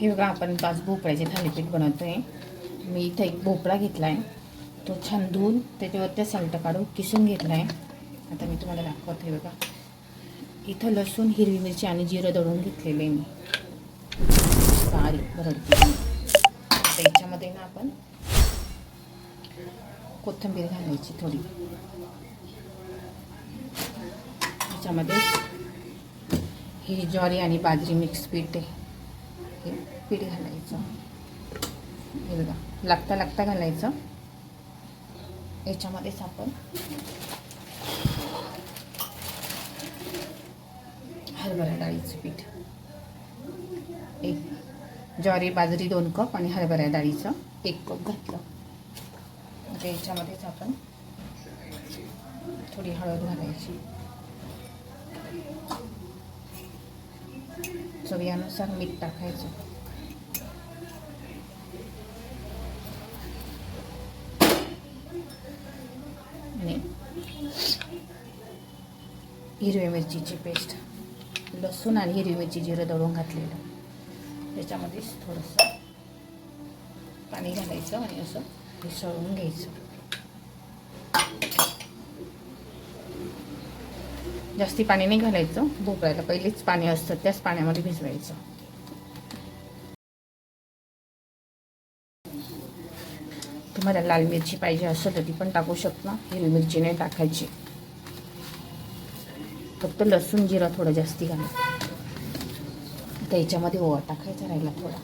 हे बघा, आपण 5 भोपळ्याचे थालीपीठ बनवतोय. मी इथं एक भोपळा घेतला आहे, तो छान धुवून त्याच्यावरच्या सालटं काढून किसून घेतला आहे. आता मी तुम्हाला दाखवते. बघा, इथं लसूण, हिरवी मिरची आणि जिरं दळून घेतलेले मी बारीक भरडते. त्याच्यामध्ये ना आपण कोथिंबीर घालायची थोडी. त्याच्यामध्ये ही ज्वारी आणि बाजरी मिक्स पीठ आहे, हे पीठ घालायचं. हे बघा, लागता लागता घालायचं. याच्यामध्येच आपण हरभरा डाळीचं पीठ, एक ज्वारी बाजरी 2 कप आणि हरभरा डाळीचं 1 कप घातलं. आता याच्यामध्येच आपण थोडी हळद घालायची, चवीनुसार मीठ टाकायचं. आणि हिरव्या मिरचीची पेस्ट, लसूण आणि हिरवी मिरची जिरं दळून घातलेलं. त्याच्यामध्येच थोडंसं पाणी घालायचं आणि असं मिसळून घ्यायचं. जास्ती पाणी नाही घालायचं, भोपळ्याला पहिलेच पाणी असतं, त्याच पाण्यामध्ये भिजवायचं. तुम्हाला लाल मिरची पाहिजे असेल तर ती पण टाकू शकता, हिरवी मिरची नाही टाकायची. फक्त लसूण जिरं थोडं जास्ती घालायचं. त्याच्यामध्ये ओवा टाकायचा राहिला थोडा,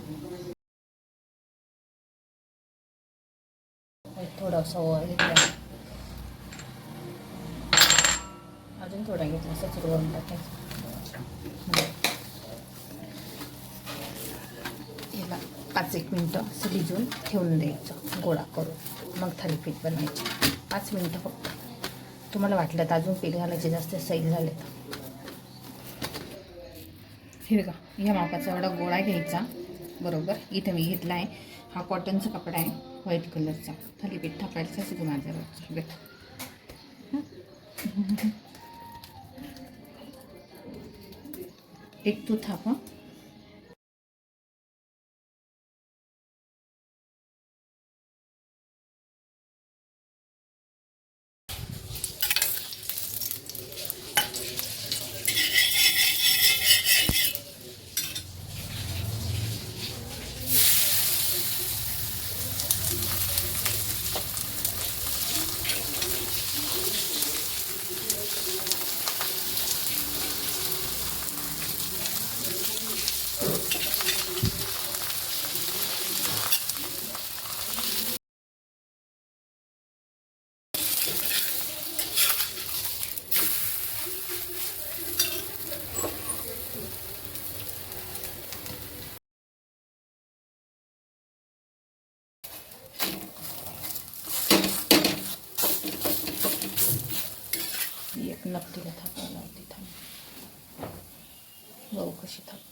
थोडासा ओवा घेतला, अजून थोडा घेतला, असं वरून टाकायचं. याला 5-1 मिनटं असं भिजून ठेवून द्यायचं, गोळा करून. मग थालीपीठ बनवायचे 5 मिनटं फक्त. तुम्हाला वाटलं तर अजून पीठ घालायचे, जास्त सैल झाले तर. हे बघा, ह्या मापाचा एवढा गोळा घ्यायचा. बरोबर इथे मी घेतला आहे, हा कॉटनचा कपडा आहे व्हाईट कलरचा. थालीपीठ थापायचं असं माझ्यावर बेटा. एक तू थाप. एक नक्कीला थापायला होती. थांब, बघू कशी थाप.